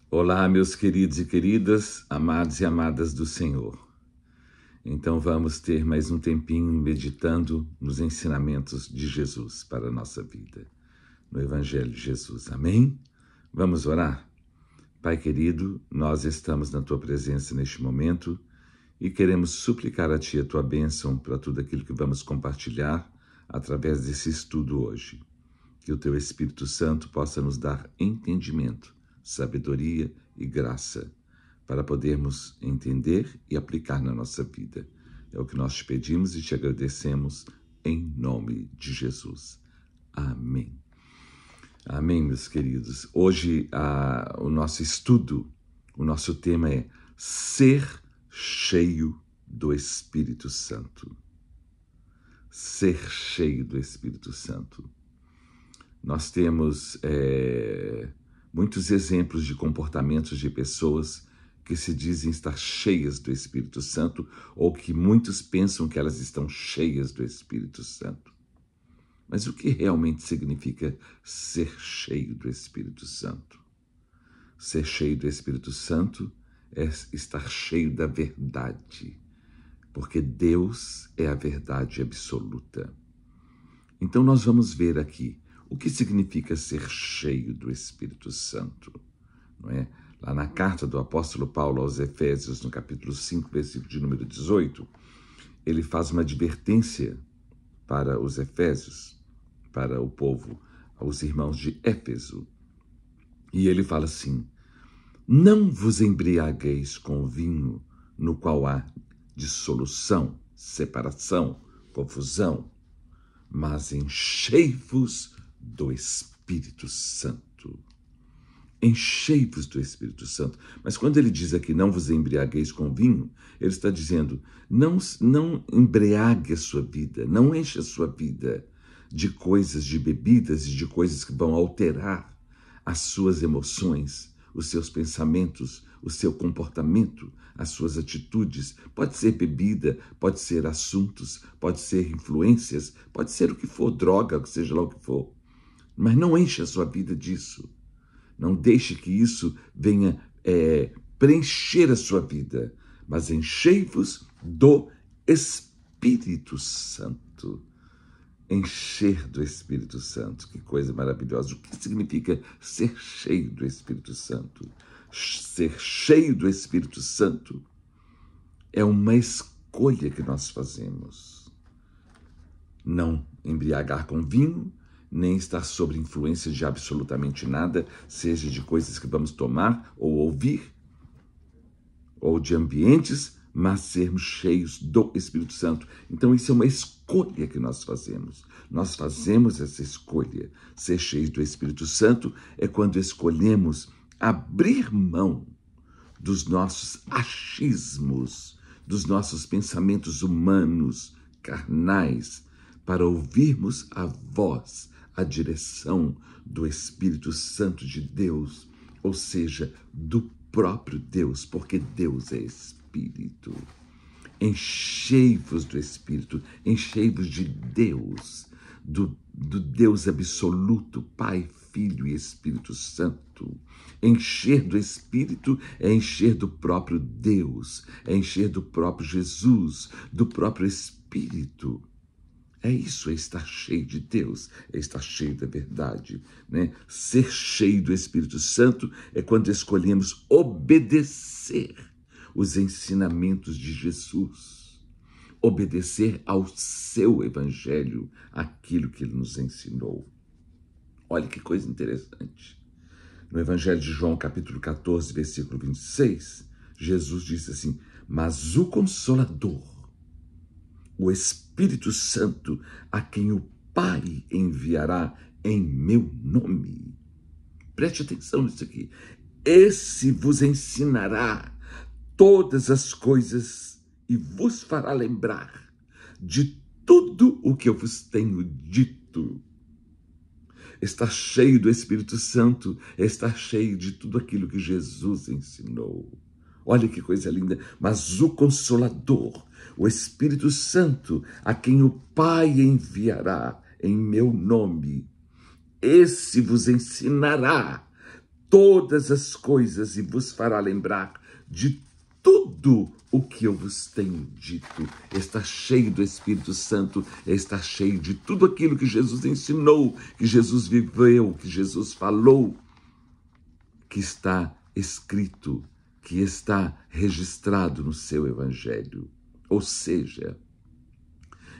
Olá, meus queridos e queridas, amados e amadas do Senhor. Então vamos ter mais um tempinho meditando nos ensinamentos de Jesus para a nossa vida, no Evangelho de Jesus. Amém? Vamos orar? Pai querido, nós estamos na Tua presença neste momento e queremos suplicar a Ti a Tua bênção para tudo aquilo que vamos compartilhar através desse estudo hoje. Que o Teu Espírito Santo possa nos dar entendimento, sabedoria e graça para podermos entender e aplicar na nossa vida. É o que nós te pedimos e te agradecemos em nome de Jesus. Amém. Amém, meus queridos. Hoje o nosso estudo, o nosso tema é ser cheio do Espírito Santo. Ser cheio do Espírito Santo. Nós temos muitos exemplos de comportamentos de pessoas que se dizem estar cheias do Espírito Santo ou que muitos pensam que elas estão cheias do Espírito Santo. Mas o que realmente significa ser cheio do Espírito Santo? Ser cheio do Espírito Santo é estar cheio da verdade, porque Deus é a verdade absoluta. Então nós vamos ver aqui o que significa ser cheio do Espírito Santo, não é? Lá na carta do apóstolo Paulo aos Efésios, no capítulo 5, versículo de número 18, ele faz uma advertência para os Efésios, para o povo, aos irmãos de Éfeso. E ele fala assim: não vos embriagueis com vinho, no qual há dissolução, separação, confusão, mas enchei-vos do Espírito Santo. Enchei-vos do Espírito Santo. Mas quando ele diz aqui, não vos embriagueis com vinho, ele está dizendo, não embriague a sua vida, não enche a sua vida de coisas, de bebidas e de coisas que vão alterar as suas emoções, os seus pensamentos, o seu comportamento, as suas atitudes. Pode ser bebida, pode ser assuntos, pode ser influências, pode ser o que for, droga, seja lá o que for. Mas não enche a sua vida disso. Não deixe que isso venha preencher a sua vida, mas enchei-vos do Espírito Santo. Encher do Espírito Santo, que coisa maravilhosa. O que significa ser cheio do Espírito Santo? Ser cheio do Espírito Santo é uma escolha que nós fazemos. Não embriagar com vinho, nem estar sob influência de absolutamente nada, seja de coisas que vamos tomar ou ouvir, ou de ambientes, mas sermos cheios do Espírito Santo. Então isso é uma escolha que nós fazemos. Nós fazemos essa escolha. Ser cheios do Espírito Santo é quando escolhemos abrir mão dos nossos achismos, dos nossos pensamentos humanos, carnais, para ouvirmos a voz, a direção do Espírito Santo de Deus, ou seja, do próprio Deus, porque Deus é Espírito. Enchei-vos do Espírito, enchei-vos de Deus, do Deus absoluto, Pai, Filho e Espírito Santo. Encher do Espírito é encher do próprio Deus, é encher do próprio Jesus, do próprio Espírito. É isso, é estar cheio de Deus, é estar cheio da verdade, né? Ser cheio do Espírito Santo é quando escolhemos obedecer os ensinamentos de Jesus, obedecer ao seu Evangelho, aquilo que ele nos ensinou. Olha que coisa interessante. No Evangelho de João, capítulo 14, versículo 26, Jesus disse assim, mas o Consolador, o Espírito Santo, a quem o Pai enviará em meu nome. Preste atenção nisso aqui. Esse vos ensinará todas as coisas e vos fará lembrar de tudo o que eu vos tenho dito. Estar cheio do Espírito Santo é estar cheio de tudo aquilo que Jesus ensinou. Olha que coisa linda. Mas o Consolador, o Espírito Santo, a quem o Pai enviará em meu nome, esse vos ensinará todas as coisas e vos fará lembrar de tudo o que eu vos tenho dito. Está cheio do Espírito Santo, está cheio de tudo aquilo que Jesus ensinou, que Jesus viveu, que Jesus falou, que está escrito, que está registrado no seu Evangelho. Ou seja,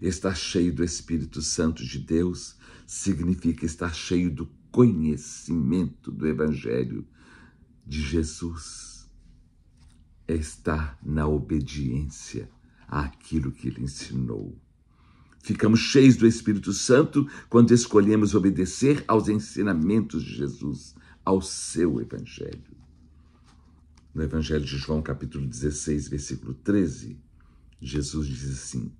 estar cheio do Espírito Santo de Deus significa estar cheio do conhecimento do Evangelho de Jesus. É estar na obediência àquilo que ele ensinou. Ficamos cheios do Espírito Santo quando escolhemos obedecer aos ensinamentos de Jesus, ao seu Evangelho. No Evangelho de João, capítulo 16, versículo 13, Jesus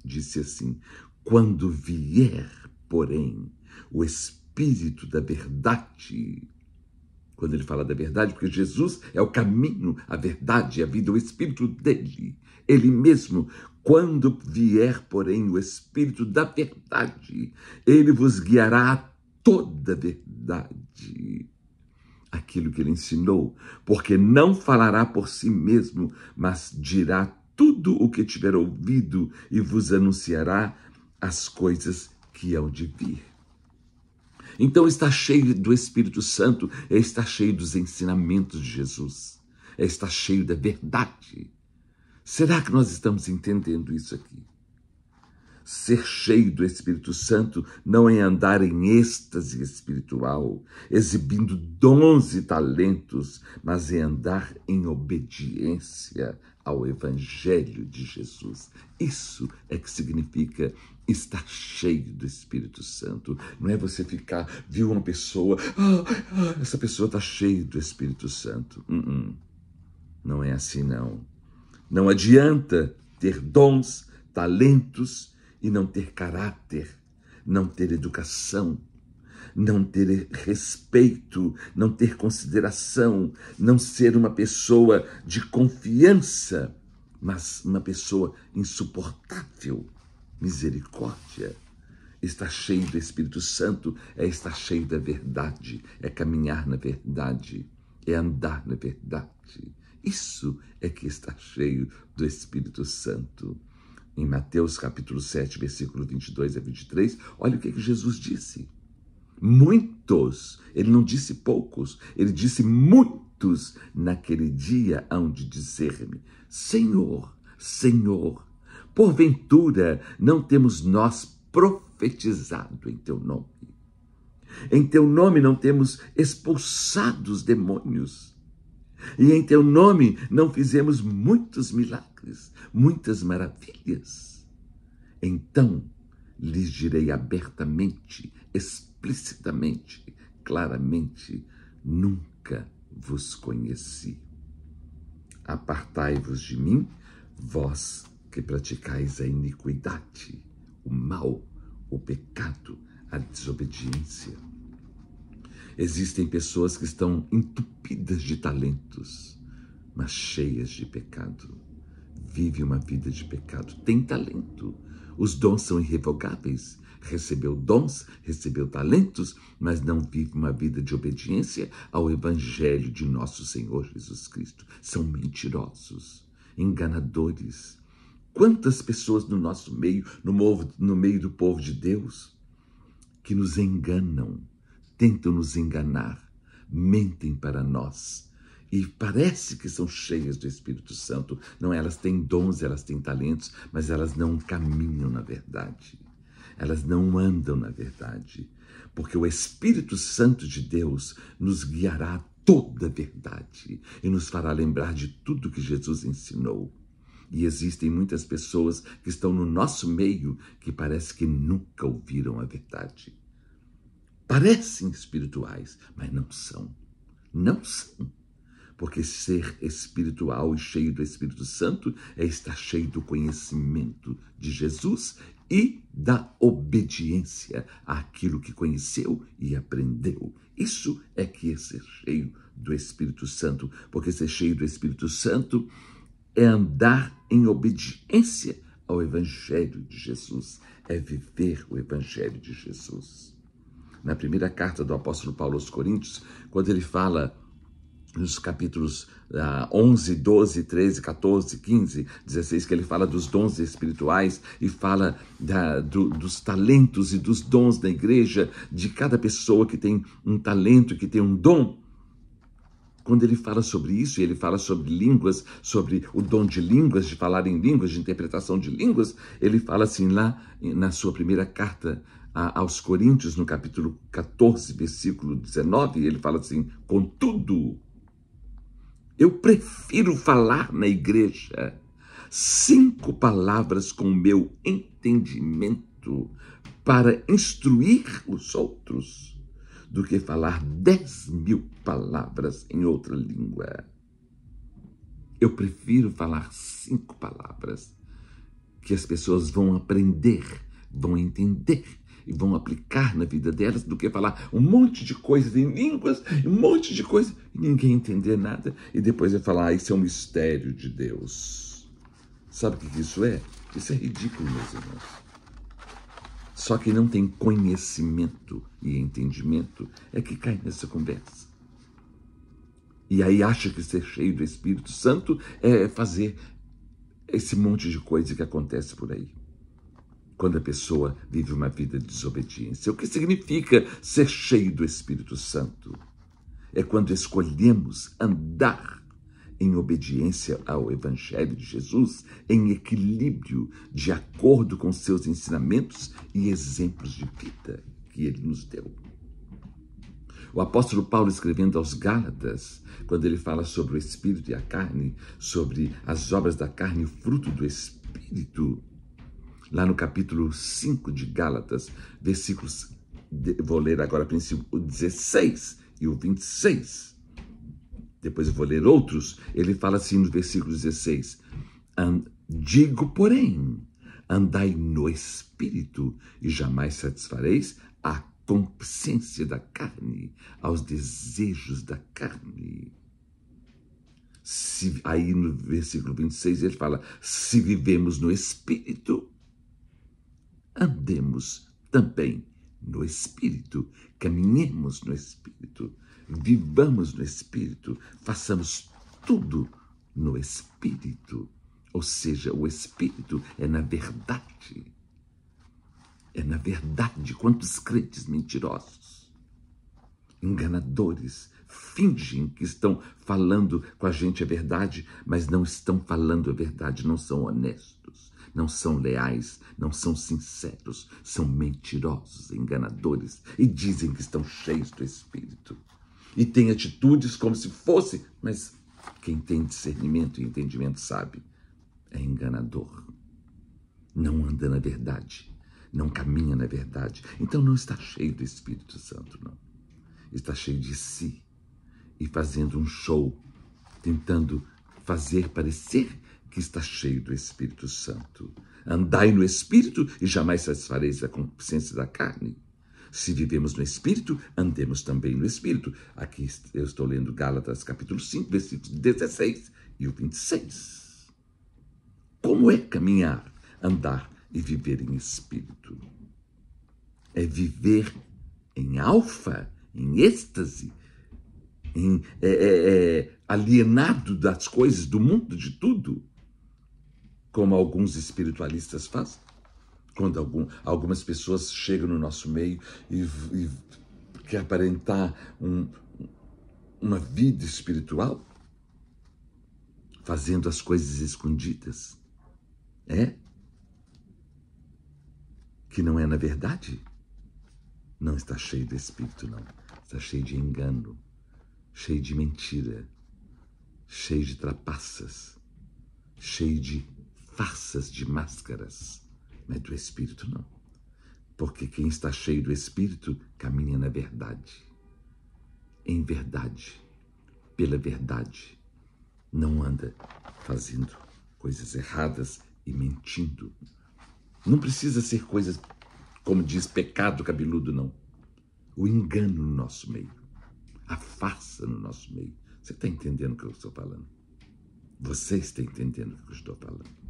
disse assim: quando vier, porém, o Espírito da verdade. Quando ele fala da verdade, porque Jesus é o caminho, a verdade, a vida, o Espírito dele, ele mesmo. Quando vier, porém, o Espírito da verdade, ele vos guiará a toda a verdade. Aquilo que ele ensinou, porque não falará por si mesmo, mas dirá tudo o que tiver ouvido e vos anunciará as coisas que hão de vir. Então, estar cheio do Espírito Santo é estar cheio dos ensinamentos de Jesus, é estar cheio da verdade. Será que nós estamos entendendo isso aqui? Ser cheio do Espírito Santo não é andar em êxtase espiritual, exibindo dons e talentos, mas é andar em obediência ao Evangelho de Jesus. Isso é que significa estar cheio do Espírito Santo. Não é você ficar, viu uma pessoa, essa pessoa está cheia do Espírito Santo. Não é assim, não. Não adianta ter dons, talentos, e não ter caráter, não ter educação, não ter respeito, não ter consideração, não ser uma pessoa de confiança, mas uma pessoa insuportável. Misericórdia. Estar cheio do Espírito Santo é estar cheio da verdade, é caminhar na verdade, é andar na verdade. Isso é que está cheio do Espírito Santo. Em Mateus capítulo 7, versículo 22 a 23, olha o que Jesus disse. Muitos, ele não disse poucos, ele disse muitos naquele dia hão de dizer-me: Senhor, Senhor, porventura não temos nós profetizado em teu nome? Em teu nome não temos expulsado os demônios? E em teu nome não fizemos muitos milagres, muitas maravilhas? Então lhes direi abertamente, explicitamente, claramente: nunca vos conheci. Apartai-vos de mim, vós que praticais a iniquidade, o mal, o pecado, a desobediência. Existem pessoas que estão entupidas de talentos, mas cheias de pecado. Vive uma vida de pecado. Tem talento. Os dons são irrevogáveis. Recebeu dons, recebeu talentos, mas não vive uma vida de obediência ao Evangelho de nosso Senhor Jesus Cristo. São mentirosos, enganadores. Quantas pessoas no nosso meio, no meio do povo de Deus, que nos enganam, tentam nos enganar, mentem para nós e parece que são cheias do Espírito Santo. Não, elas têm dons, elas têm talentos, mas elas não caminham na verdade. Elas não andam na verdade, porque o Espírito Santo de Deus nos guiará a toda a verdade e nos fará lembrar de tudo que Jesus ensinou. E existem muitas pessoas que estão no nosso meio que parece que nunca ouviram a verdade. Parecem espirituais, mas não são. Não são. Porque ser espiritual e cheio do Espírito Santo é estar cheio do conhecimento de Jesus e da obediência àquilo que conheceu e aprendeu. Isso é que é ser cheio do Espírito Santo. Porque ser cheio do Espírito Santo é andar em obediência ao Evangelho de Jesus. É viver o Evangelho de Jesus. Na primeira carta do apóstolo Paulo aos Coríntios, quando ele fala nos capítulos 11, 12, 13, 14, 15, 16, que ele fala dos dons espirituais e fala dos talentos e dos dons da igreja, de cada pessoa que tem um talento, que tem um dom. Quando ele fala sobre isso, ele fala sobre línguas, sobre o dom de línguas, de falar em línguas, de interpretação de línguas, ele fala assim lá na sua primeira carta aos Coríntios, no capítulo 14, versículo 19, ele fala assim: contudo, eu prefiro falar na igreja 5 palavras com o meu entendimento para instruir os outros, do que falar 10.000 palavras em outra língua. Eu prefiro falar 5 palavras que as pessoas vão aprender, vão entender e vão aplicar na vida delas, do que falar um monte de coisas em línguas, um monte de coisas, e ninguém entender nada, e depois vai falar, isso é um mistério de Deus. Sabe o que isso é? Isso é ridículo, meus irmãos. Só quem não tem conhecimento e entendimento é que cai nessa conversa. E aí acha que ser cheio do Espírito Santo é fazer esse monte de coisa que acontece por aí, quando a pessoa vive uma vida de desobediência. O que significa ser cheio do Espírito Santo? É quando escolhemos andar em obediência ao Evangelho de Jesus, em equilíbrio, de acordo com seus ensinamentos e exemplos de vida que ele nos deu. O apóstolo Paulo, escrevendo aos Gálatas, quando ele fala sobre o Espírito e a carne, sobre as obras da carne, o fruto do Espírito, lá no capítulo 5 de Gálatas, versículos, vou ler agora o 16 e o 26, depois eu vou ler outros, ele fala assim no versículo 16, digo, porém, andai no Espírito e jamais satisfareis a concupiscência da carne, aos desejos da carne. Aí no versículo 26 ele fala, se vivemos no Espírito, andemos também no Espírito, caminhemos no Espírito, vivamos no Espírito, façamos tudo no Espírito. Ou seja, o Espírito é na verdade. É na verdade. Quantos crentes mentirosos, enganadores, fingem que estão falando com a gente a verdade, mas não estão falando a verdade, não são honestos, não são leais, não são sinceros, são mentirosos, enganadores, e dizem que estão cheios do Espírito. E têm atitudes como se fosse, mas quem tem discernimento e entendimento sabe, é enganador. Não anda na verdade, não caminha na verdade. Então não está cheio do Espírito Santo, não. Está cheio de si e fazendo um show, tentando fazer parecer que está cheio do Espírito Santo. Andai no Espírito e jamais satisfareis a concupiscência da carne. Se vivemos no Espírito, andemos também no Espírito. Aqui eu estou lendo Gálatas capítulo 5, versículos 16 e o 26. Como é caminhar, andar e viver em Espírito? É em alfa, em êxtase, alienado das coisas do mundo, de tudo, como alguns espiritualistas fazem. Quando algumas pessoas chegam no nosso meio e quer aparentar uma vida espiritual, fazendo as coisas escondidas, que não é na verdade, não está cheio de Espírito, não. Está cheio de engano, cheio de mentira, cheio de trapaças, cheio de farsas, de máscaras. Mas do Espírito não. Porque quem está cheio do Espírito caminha na verdade. Em verdade, pela verdade. Não anda fazendo coisas erradas e mentindo. Não precisa ser coisas, como diz, pecado cabeludo, não. O engano no nosso meio. A farsa no nosso meio. Você está entendendo o que eu estou falando? Você está entendendo o que eu estou falando?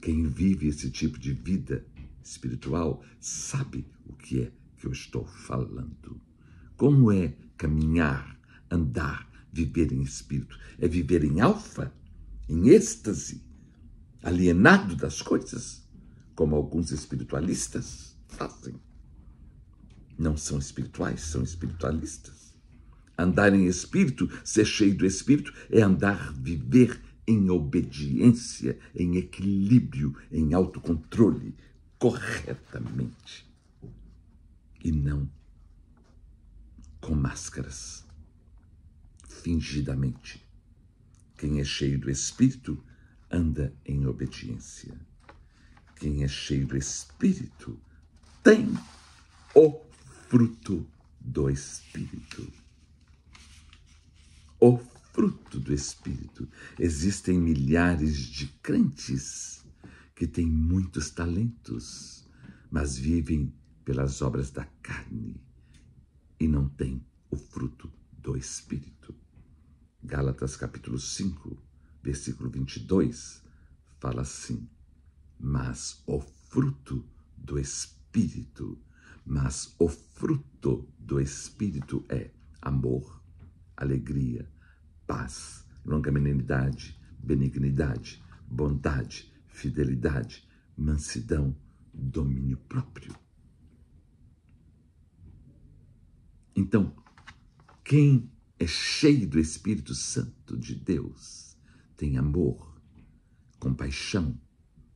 Quem vive esse tipo de vida espiritual sabe o que é que eu estou falando. Como é caminhar, andar, viver em espírito? É viver em alfa, em êxtase, alienado das coisas, como alguns espiritualistas fazem. Não são espirituais, são espiritualistas. Andar em espírito, ser cheio do espírito, é andar, viver em obediência, em equilíbrio, em autocontrole, corretamente. E não com máscaras, fingidamente. Quem é cheio do espírito anda em obediência. Quem é cheio do espírito tem o fruto do espírito. O fruto do espírito. Existem milhares de crentes que têm muitos talentos, mas vivem pelas obras da carne e não têm o fruto do espírito. Gálatas capítulo 5, versículo 22, fala assim: mas o fruto do espírito, é amor, alegria, paz, longanimidade, benignidade, bondade, fidelidade, mansidão, domínio próprio. Então, quem é cheio do Espírito Santo de Deus tem amor, compaixão,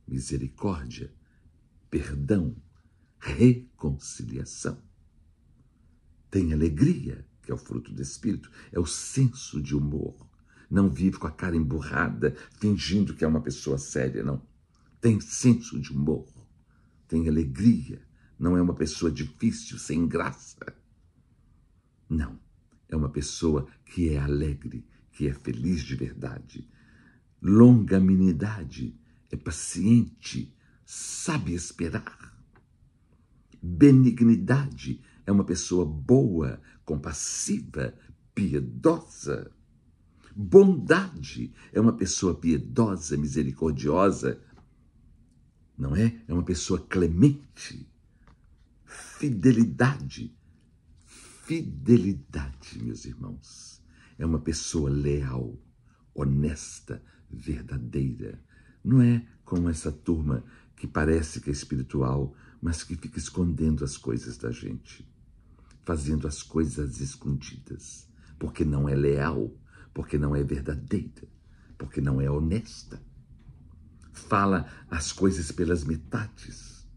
misericórdia, perdão, reconciliação. Tem alegria, que é o fruto do Espírito, é o senso de humor. Não vive com a cara emburrada, fingindo que é uma pessoa séria, não. Tem senso de humor, tem alegria, não é uma pessoa difícil, sem graça. Não, é uma pessoa que é alegre, que é feliz de verdade. Longanimidade, é paciente, sabe esperar. Benignidade, é uma pessoa boa, compassiva, piedosa. Bondade, é uma pessoa piedosa, misericordiosa, não é? É uma pessoa clemente. Fidelidade, meus irmãos, é uma pessoa leal, honesta, verdadeira. Não é como essa turma que parece que é espiritual, mas que fica escondendo as coisas da gente, fazendo as coisas escondidas, porque não é leal, porque não é verdadeira, porque não é honesta. Fala as coisas pelas metades,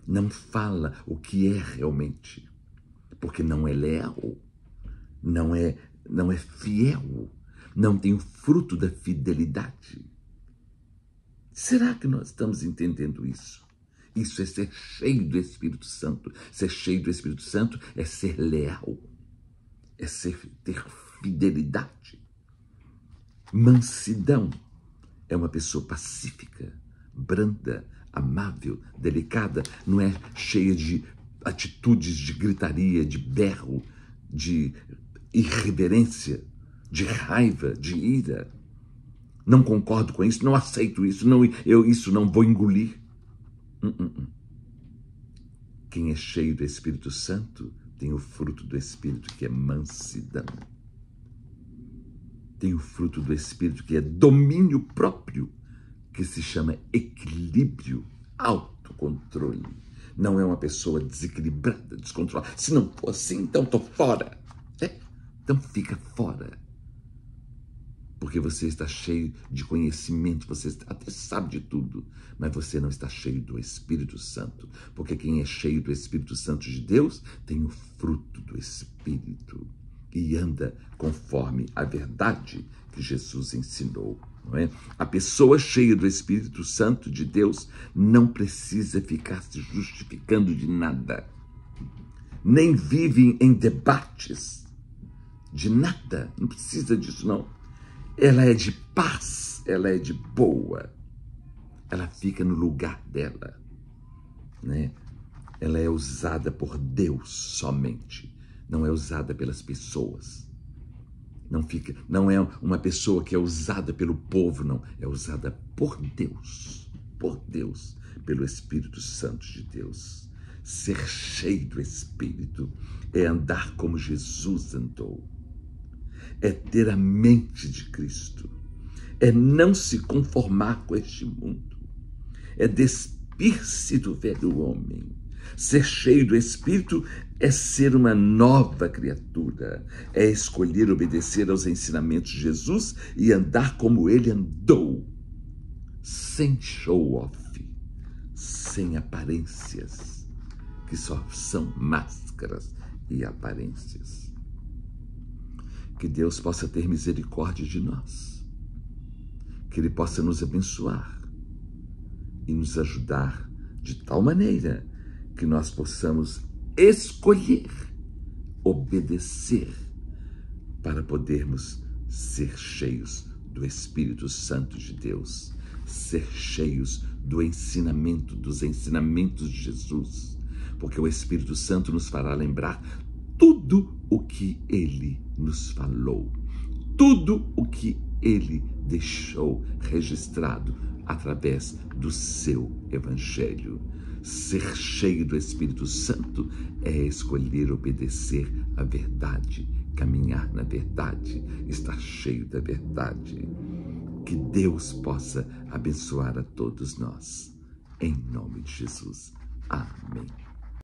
não fala o que é realmente, porque não é leal, não é fiel, não tem o fruto da fidelidade. Será que nós estamos entendendo isso? Isso é ser cheio do Espírito Santo. Ser cheio do Espírito Santo é ser leal, é ter fidelidade. Mansidão é uma pessoa pacífica, branda, amável, delicada, não é cheia de atitudes de gritaria, de berro, de irreverência, de raiva, de ira. Não concordo com isso, não aceito isso, isso não vou engolir. Quem é cheio do Espírito Santo tem o fruto do Espírito, que é mansidão. Tem o fruto do Espírito, que é domínio próprio, que se chama equilíbrio, autocontrole. Não é uma pessoa desequilibrada, descontrolada. Se não for assim, então estou fora. Então fica fora. Porque você está cheio de conhecimento, você até sabe de tudo, mas você não está cheio do Espírito Santo. Porque quem é cheio do Espírito Santo de Deus tem o fruto do Espírito e anda conforme a verdade que Jesus ensinou. Não é? A pessoa cheia do Espírito Santo de Deus não precisa ficar se justificando de nada, nem vive em debates de nada, não precisa disso não. Ela é de paz, ela é de boa, ela fica no lugar dela, né? Ela é usada por Deus somente, não é usada pelas pessoas. Não é uma pessoa que é usada pelo povo, não, é usada por Deus, pelo Espírito Santo de Deus. Ser cheio do Espírito é andar como Jesus andou. é ter a mente de Cristo, é não se conformar com este mundo, é despir-se do velho homem. Ser cheio do Espírito é ser uma nova criatura, é escolher obedecer aos ensinamentos de Jesus e andar como ele andou, sem show-off, sem aparências, que só são máscaras e aparências. Que Deus possa ter misericórdia de nós, que Ele possa nos abençoar e nos ajudar de tal maneira que nós possamos escolher obedecer para podermos ser cheios do Espírito Santo de Deus, ser cheios do ensinamento, dos ensinamentos de Jesus, porque o Espírito Santo nos fará lembrar tudo o que Ele nos falou, tudo o que Ele deixou registrado através do seu Evangelho. Ser cheio do Espírito Santo é escolher obedecer à verdade, caminhar na verdade, estar cheio da verdade. Que Deus possa abençoar a todos nós. Em nome de Jesus. Amém.